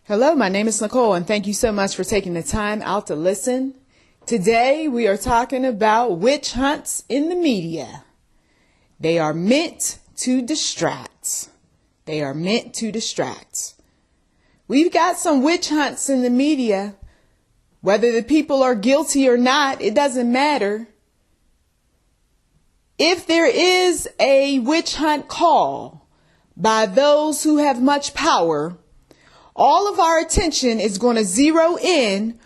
Hello, my name is Nicole, and thank you so much for taking the time out to listen. Today, we are talking about witch hunts in the media. They are meant to distract. They are meant to distract. We've got some witch hunts in the media. Whether the people are guilty or not, it doesn't matter. If there is a witch hunt call by those who have much power, all of our attention is going to zero in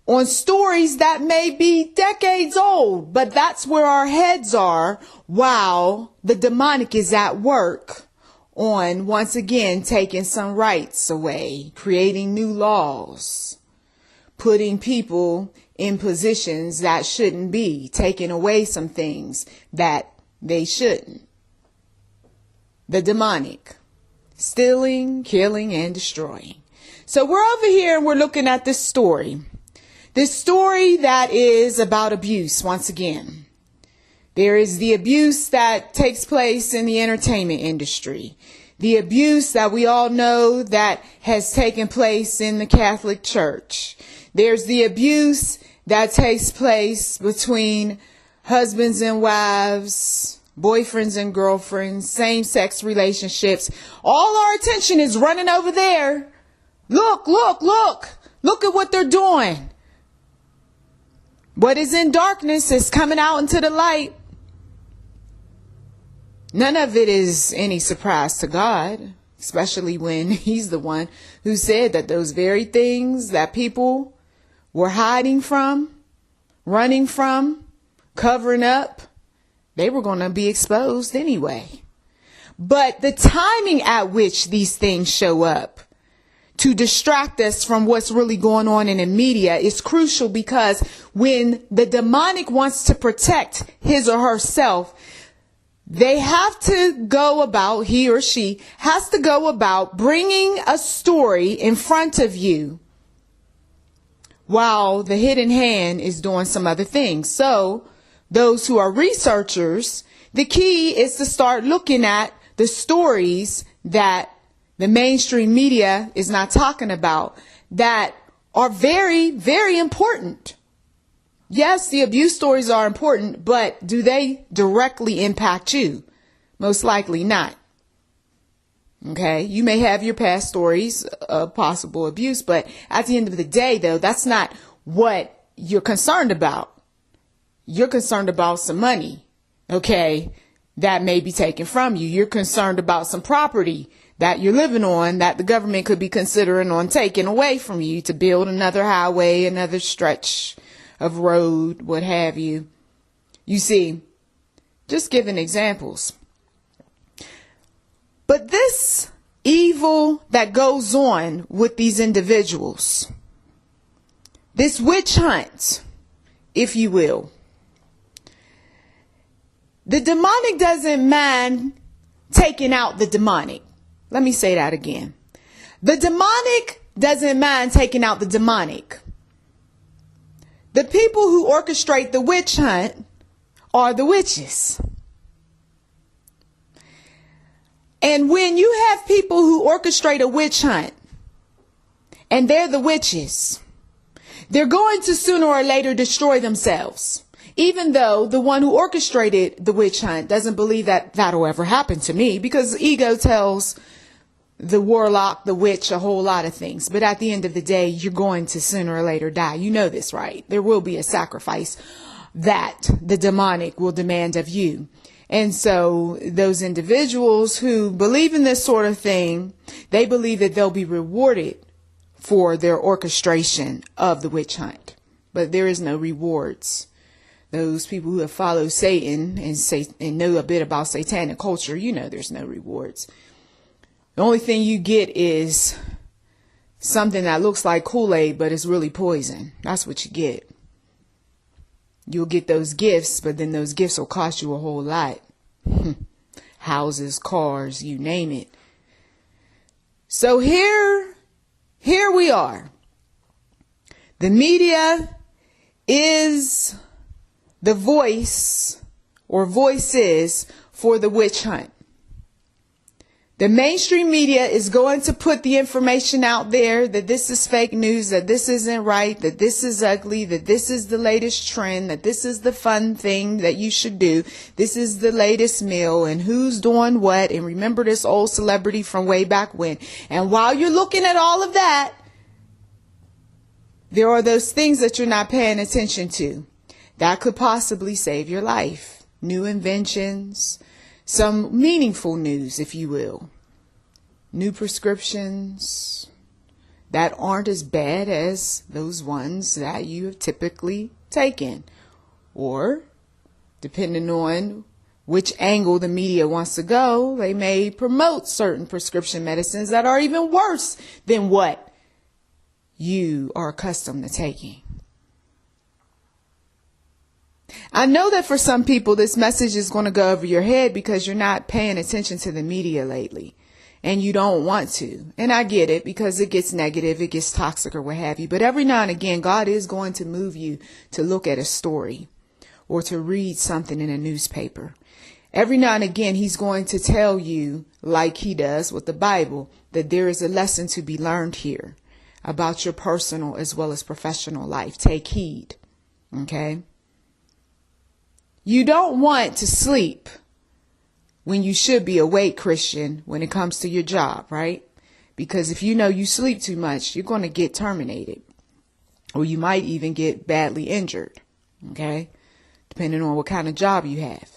on stories that may be decades old, but that's where our heads are while the demonic is at work on, once again, taking some rights away, creating new laws, putting people in positions that shouldn't be, taking away some things that they shouldn't. The demonic, stealing, killing, and destroying. So we're over here and we're looking at this story. This story that is about abuse, once again. There is the abuse that takes place in the entertainment industry. The abuse that we all know that has taken place in the Catholic Church. There's the abuse that takes place between husbands and wives, boyfriends and girlfriends, same-sex relationships. All our attention is running over there. Look at what they're doing. What is in darkness is coming out into the light. None of it is any surprise to God, especially when He's the one who said that those very things that people were hiding from, running from, covering up, they were going to be exposed anyway. But the timing at which these things show up to distract us from what's really going on in the media is crucial, because when the demonic wants to protect his or herself, they have to go about, he or she has to go about bringing a story in front of you while the hidden hand is doing some other things. So those who are researchers, the key is to start looking at the stories that the mainstream media is not talking about that are very, very important. Yes, the abuse stories are important, but do they directly impact you? Most likely not. Okay, you may have your past stories of possible abuse, but at the end of the day, though, that's not what you're concerned about. You're concerned about some money, okay, that may be taken from you. You're concerned about some property that you're living on that the government could be considering on taking away from you to build another highway, another stretch of road, what have you. You see, just giving examples. But this evil that goes on with these individuals, this witch hunt, if you will, the demonic doesn't mind taking out the demonic. Let me say that again. The demonic doesn't mind taking out the demonic. The people who orchestrate the witch hunt are the witches. And when you have people who orchestrate a witch hunt and they're the witches, they're going to sooner or later destroy themselves. Even though the one who orchestrated the witch hunt doesn't believe that that'll ever happen to me, because ego tells the warlock, the witch, a whole lot of things. But at the end of the day, you're going to sooner or later die. You know this, right? There will be a sacrifice that the demonic will demand of you. And so those individuals who believe in this sort of thing, they believe that they'll be rewarded for their orchestration of the witch hunt. But there is no rewards. Those people who have followed Satan and know a bit about satanic culture, you know there's no rewards. The only thing you get is something that looks like Kool-Aid, but it's really poison. That's what you get. You'll get those gifts, but then those gifts will cost you a whole lot. Houses, cars, you name it. So here we are. The media is the voice or voices for the witch hunt. The mainstream media is going to put the information out there that this is fake news, that this isn't right, that this is ugly, that this is the latest trend, that this is the fun thing that you should do. This is the latest meal and who's doing what. And remember this old celebrity from way back when. And while you're looking at all of that, there are those things that you're not paying attention to that could possibly save your life. New inventions, some meaningful news, if you will. New prescriptions that aren't as bad as those ones that you have typically taken. Or, depending on which angle the media wants to go, they may promote certain prescription medicines that are even worse than what you are accustomed to taking. I know that for some people, this message is going to go over your head because you're not paying attention to the media lately and you don't want to. And I get it because it gets negative, it gets toxic or what have you. But every now and again, God is going to move you to look at a story or to read something in a newspaper. Every now and again, he's going to tell you, like he does with the Bible, that there is a lesson to be learned here about your personal as well as professional life. Take heed. Okay? You don't want to sleep when you should be awake, Christian, when it comes to your job, right? Because if you know you sleep too much, you're going to get terminated. Or you might even get badly injured. Okay? Depending on what kind of job you have.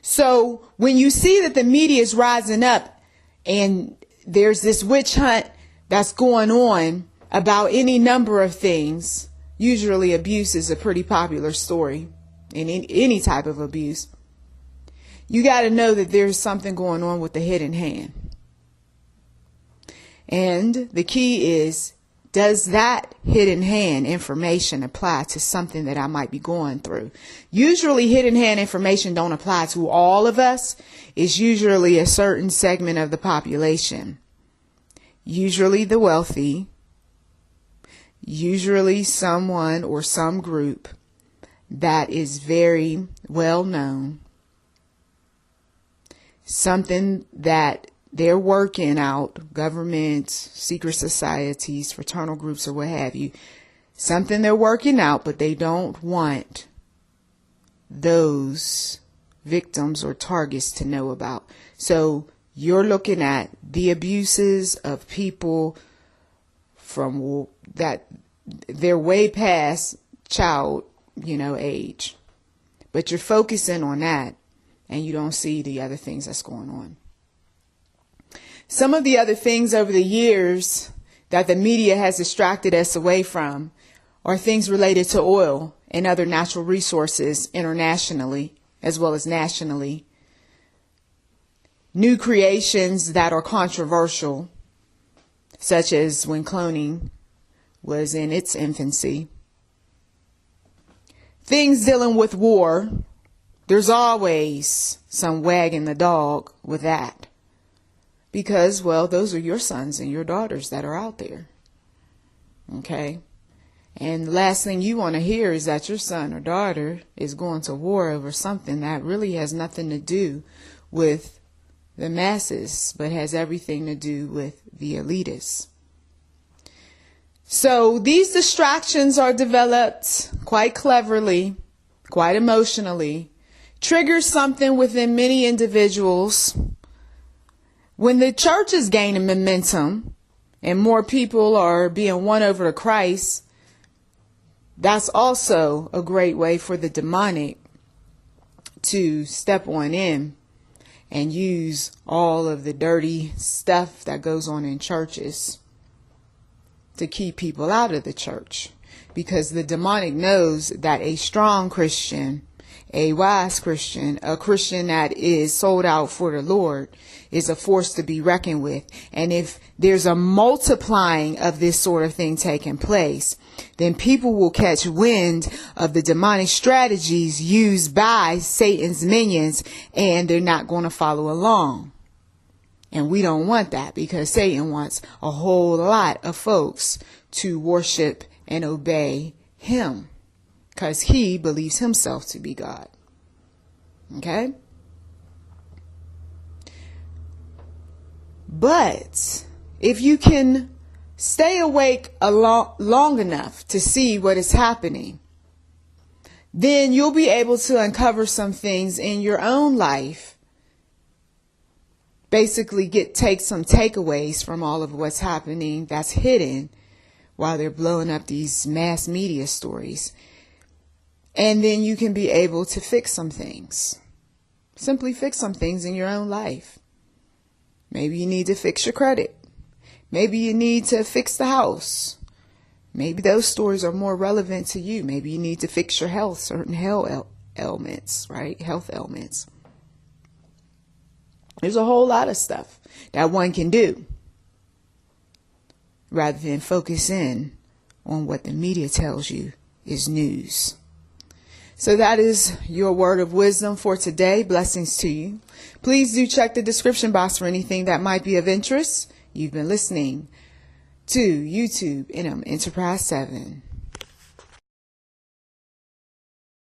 So when you see that the media is rising up and there's this witch hunt that's going on about any number of things, usually abuse is a pretty popular story. In any type of abuse, you got to know that there's something going on with the hidden hand. And the key is, does that hidden hand information apply to something that I might be going through? Usually hidden hand information don't apply to all of us. It's usually a certain segment of the population. Usually the wealthy. Usually someone or some group that is very well known, something that they're working out, governments, secret societies, fraternal groups, or what have you, something they're working out, but they don't want those victims or targets to know about. So you're looking at the abuses of people from that they're way past child age, but you're focusing on that and you don't see the other things that's going on. Some of the other things over the years that the media has distracted us away from are things related to oil and other natural resources internationally as well as nationally. New creations that are controversial, such as when cloning was in its infancy. Things dealing with war, there's always some wagging the dog with that. Because, well, those are your sons and your daughters that are out there. Okay? And the last thing you want to hear is that your son or daughter is going to war over something that really has nothing to do with the masses, but has everything to do with the elitists. So these distractions are developed quite cleverly, quite emotionally, trigger something within many individuals. When the church is gaining momentum and more people are being won over to Christ, that's also a great way for the demonic to step on in and use all of the dirty stuff that goes on in churches to keep people out of the church, because the demonic knows that a strong Christian, a wise Christian, a Christian that is sold out for the Lord is a force to be reckoned with. And if there's a multiplying of this sort of thing taking place, then people will catch wind of the demonic strategies used by Satan's minions, and they're not going to follow along. And we don't want that, because Satan wants a whole lot of folks to worship and obey him, because he believes himself to be God. Okay? But if you can stay awake long enough to see what is happening, then you'll be able to uncover some things in your own life. Basically take some takeaways from all of what's happening that's hidden while they're blowing up these mass media stories. And then you can be able to fix some things. Simply fix some things in your own life. Maybe you need to fix your credit. Maybe you need to fix the house. Maybe those stories are more relevant to you. Maybe you need to fix your health, certain health ailments, right? Health ailments. There's a whole lot of stuff that one can do rather than focus in on what the media tells you is news. So that is your word of wisdom for today. Blessings to you. Please do check the description box for anything that might be of interest. You've been listening to YouTube NM Enterprise 7.